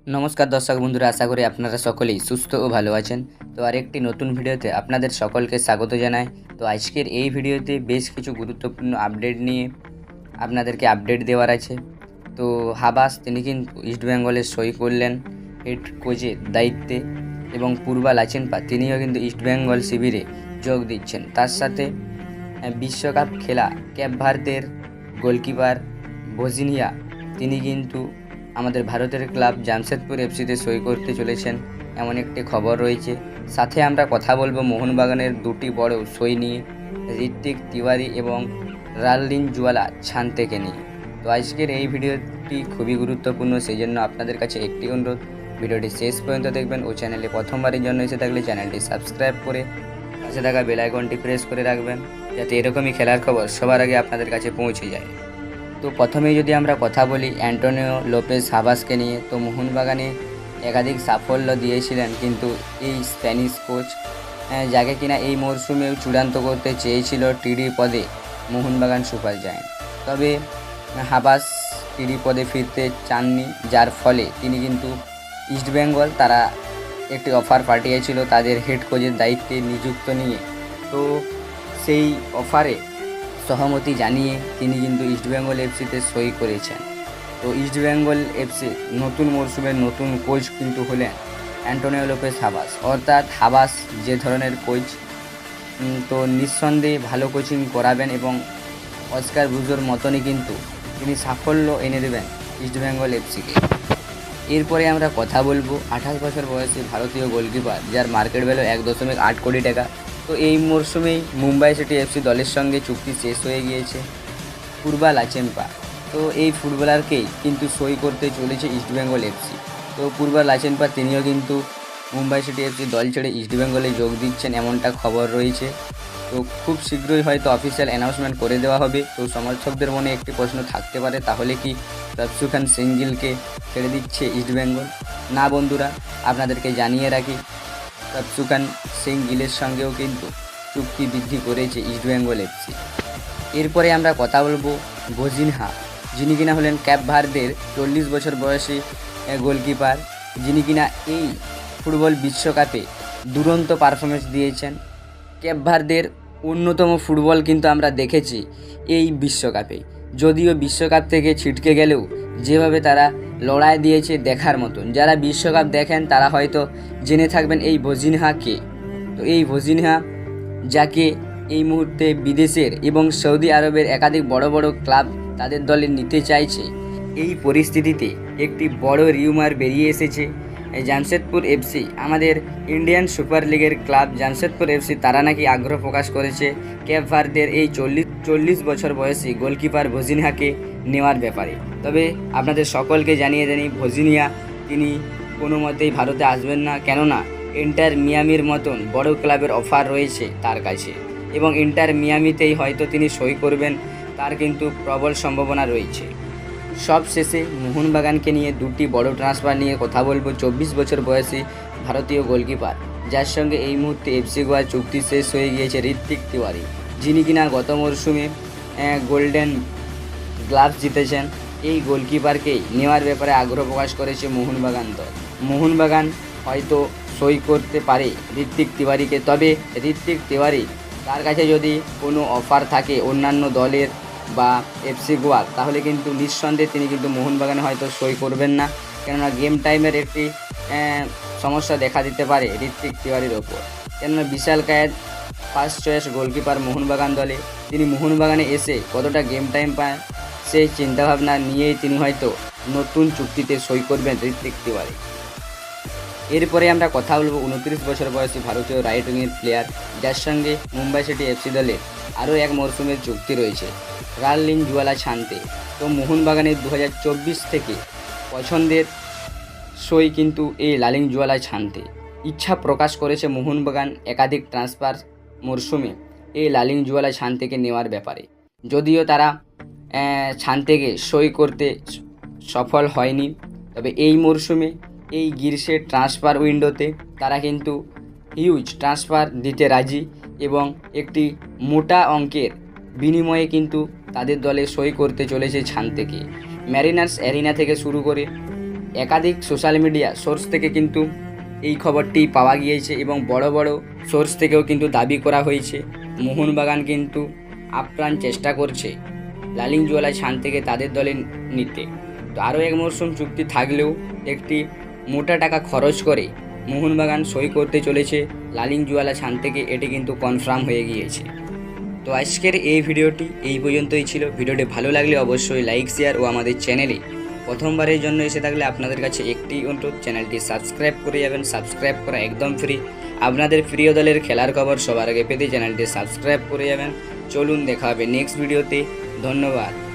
নমস্কার দর্শক বন্ধুরা, আশা করি আপনারা সকলেই সুস্থ ও ভালো আছেন। তো আরেকটি নতুন ভিডিওতে আপনাদের সকলকে স্বাগত জানাই। তো আজকের এই ভিডিওতে বেশ কিছু গুরুত্বপূর্ণ আপডেট নিয়ে আপনাদেরকে আপডেট দেওয়ার আছে। তো হাবাস তিনি কিন্তু ইস্টবেঙ্গলের সই করলেন হেড কোচের দায়িত্বে, এবং পূর্বা লাচেনপা তিনিও কিন্তু ইস্টবেঙ্গল শিবিরে যোগ দিচ্ছেন। তার সাথে বিশ্বকাপ খেলা ক্যাপ ভার্দের গোলকিপার ভজিনিয়া তিনি কিন্তু আমাদের ভারতের ক্লাব জামশেদপুর এফসিতে সই করতে চলেছেন, এমন একটি খবর রয়েছে। সাথে আমরা কথা বলবো মোহনবাগানের দুটি বড় সই নিয়ে, ঋত্বিক তিওয়ারি এবং রাল্লিন জুয়ালা ছানতেকে নিয়ে। তো আজকের এই ভিডিওটি খুবই গুরুত্বপূর্ণ, সেই জন্য আপনাদের কাছে একটি অনুরোধ, ভিডিওটি শেষ পর্যন্ত দেখবেন ও চ্যানেলে প্রথমবারের জন্য এসে থাকলে চ্যানেলটি সাবস্ক্রাইব করে পাশে থাকা বেল আইকনটি প্রেস করে রাখবেন, যাতে এরকমই খেলার খবর সবার আগে আপনাদের কাছে পৌঁছে যায়। তো প্রথমেই যদি আমরা কথা বলি অ্যান্টোনিও লোপেজ হাবাসকে নিয়ে, তো মোহনবাগানে একাধিক সাফল্য দিয়েছিলেন, কিন্তু এই স্প্যানিশ কোচ যাকে কিনা এই মরশুমেও চূড়ান্ত করতে চেয়েছিল টিডি পদে মোহনবাগান সুপার জায়ান্ট, তবে হাবাস টিডি পদে ফিরতে চাননি, যার ফলে তিনি কিন্তু ইস্টবেঙ্গল তারা একটি অফার পাঠিয়েছিল তাদের হেড কোচের দায়িত্বে নিযুক্ত নিয়ে। তো সেই অফারে সহমতি জানিয়ে তিনি কিন্তু ইস্টবেঙ্গল এফসিতে সই করেছেন। তো ইস্টবেঙ্গল এফসি নতুন মরশুমের নতুন কোচ কিন্তু হলেন অ্যান্টোনিও লোপেজ হাবাস, অর্থাৎ হাবাস যে ধরনের কোচ, তো নিঃসন্দেহে ভালো কোচিং করাবেন এবং অস্কার ব্রুজোর মতনই কিন্তু তিনি সাফল্য এনে দেবেন ইস্টবেঙ্গল এফসিকে। এরপরে আমরা কথা বলবো 28 বছর বয়সী ভারতীয় গোলকিপার, যার মার্কেট ভ্যালু 1.8 কোটি টাকা। তো এই মরশুমেই মুম্বাই সিটি এফসি দলের সঙ্গে চুক্তি শেষ হয়ে গিয়েছে পূর্বা লাচেনপা। তো এই ফুটবলারকেই কিন্তু সই করতে চলেছে ইস্টবেঙ্গল এফসি। তো পূর্বা লাচেনপা তিনিও কিন্তু মুম্বাই সিটি এফসি দল ছেড়ে ইস্টবেঙ্গলে যোগ দিচ্ছেন, এমনটা খবর রয়েছে। তো খুব শীঘ্রই হয়তো অফিসিয়াল অ্যানাউন্সমেন্ট করে দেওয়া হবে। তো সমর্থকদের মনে একটি প্রশ্ন থাকতে পারে, তাহলে কি রফসু খান সিঙ্গিলকে ছেড়ে দিচ্ছে ইস্টবেঙ্গল? না বন্ধুরা, আপনাদেরকে জানিয়ে রাখি, রফসু খান সিং গিলের সঙ্গেও কিন্তু চুক্তি বৃদ্ধি করেছে ইস্টবেঙ্গল এফসি। এরপরে আমরা কথা বলবো ভজিনহা, যিনি কিনা হলেন ক্যাপ ভার্দের 40 বছর বয়সী গোলকিপার, যিনি কিনা এই ফুটবল বিশ্বকাপে দুরন্ত পারফরমেন্স দিয়েছেন। ক্যাপ ভার্দের অন্যতম ফুটবল কিন্তু আমরা দেখেছি এই বিশ্বকাপে, যদিও বিশ্বকাপ থেকে ছিটকে গেলেও যেভাবে তারা লড়াই দিয়েছে দেখার মতন। যারা বিশ্বকাপ দেখেন তারা হয়তো জেনে থাকবেন এই ভজিনহা কে। তো এই ভজিনহা, যাকে এই মুহূর্তে বিদেশের এবং সৌদি আরবের একাধিক বড় বড় ক্লাব তাদের দলে নিতে চাইছে, এই পরিস্থিতিতে একটি বড় রিউমার বেরিয়ে এসেছে। জামশেদপুর এফসি, আমাদের ইন্ডিয়ান সুপার লিগের ক্লাব জামশেদপুর এফসি, তারা নাকি আগ্রহ প্রকাশ করেছে ক্যাপ ভার্দের এই 40 বছর বয়সী গোলকিপার ভজিনহাকে নেওয়ার ব্যাপারে। তবে আপনাদের সকলকে জানিয়ে জানি, ভজিনিয়া তিনি কোনো মতেই ভারতে আসবেন না, কেননা ইন্টার মিয়ামির মতন বড় ক্লাবের অফার রয়েছে তার কাছে, এবং ইন্টার মিয়ামিতেই হয়তো তিনি সই করবেন, তার কিন্তু প্রবল সম্ভাবনা রয়েছে। সব শেষে মোহনবাগানকে নিয়ে দুটি বড় ট্রান্সফার নিয়ে কথা বলবো। 24 বছর বয়সী ভারতীয় গোলকিপার, যার সঙ্গে এই মুহূর্তে এফসি গোয়ার চুক্তি শেষ হয়ে গিয়েছে, ঋত্বিক তিওয়ারি, যিনি কিনা গত মরশুমে গোল্ডেন গ্লাভস জিতেছেন। এই গোলকিপারকেই নেওয়ার ব্যাপারে আগ্রহ প্রকাশ করেছে মোহনবাগান দল। মোহনবাগান হয়তো সই করতে পারে ঋত্বিক তিওয়ারিকে, তবে ঋত্বিক তিওয়ারি তার কাছে যদি কোনো অফার থাকে অন্যান্য দলের বা এফসি গোয়ার, তাহলে কিন্তু নিঃসন্দেহে তিনি কিন্তু মোহনবাগানে হয়তো সই করবেন না, কেননা গেম টাইমের একটি সমস্যা দেখা দিতে পারে ঋত্বিক তিওয়ারির ওপর। কেননা Vishal Kaith first choice goalkeeper Mohun Bagan দলে, তিনি মোহনবাগানে এসে কতটা গেম টাইম পায় সেই চিন্তাভাবনা নিয়েই তিনি হয়তো নতুন চুক্তিতে সই করবেন ঋত্বিক তিওয়ারি। এরপরে আমরা কথা বলবো 29 বছর বয়সী ভারতীয় রাইট উইংয়ের প্লেয়ার, যার সঙ্গে মুম্বাই সিটি এফসি দলের আরও এক মরশুমের চুক্তি রয়েছে, রাল্লিন জুয়ালা ছানতে। তো মোহনবাগানের 2024 থেকে পছন্দের সই কিন্তু এই লালিং জুয়ালা ছানতে। ইচ্ছা প্রকাশ করেছে মোহনবাগান একাধিক ট্রান্সফার মরশুমে এই লালিং জুয়ালা ছানতেকে নেওয়ার ব্যাপারে, যদিও তারা ছানতেকে সই করতে সফল হয়নি। তবে এই মরশুমে এই গ্রীষ্মের ট্রান্সফার উইন্ডোতে তারা কিন্তু হিউজ ট্রান্সফার দিতে রাজি, এবং একটি মোটা অঙ্কের বিনিময়ে কিন্তু তাদের দলে সই করতে চলেছে ছানতেকে। ম্যারিনার্স অ্যারিনা থেকে শুরু করে একাধিক সোশ্যাল মিডিয়া সোর্স থেকে কিন্তু এই খবরটি পাওয়া গিয়েছে এবং বড় বড় সোর্স থেকেও কিন্তু দাবি করা হয়েছে মোহনবাগান কিন্তু আপ্রাণ চেষ্টা করছে লালিংজুয়ালা ছান থেকে তাদের দলে নিতে। তো আরও এক মরশুম চুক্তি থাকলেও একটি মোটা টাকা খরচ করে মোহনবাগান সই করতে চলেছে লালিংজুয়ালা ছান থেকে, এটি কিন্তু কনফার্ম হয়ে গিয়েছে। তো আজকের এই ভিডিওটি এই পর্যন্তই ছিল। ভিডিওটি ভালো লাগলে অবশ্যই লাইক, শেয়ার ও আমাদের চ্যানেলে প্রথমবারের জন্য এসে থাকলে আপনাদের কাছে একটি অনুরোধ, চ্যানেলটি সাবস্ক্রাইব করে যাবেন। সাবস্ক্রাইব করা একদম ফ্রি। আপনাদের প্রিয় দলের খেলার খবর সবার আগে পেতে চ্যানেলটি সাবস্ক্রাইব করে যাবেন। চলুন দেখা হবে নেক্সট ভিডিওতে। ধন্যবাদ।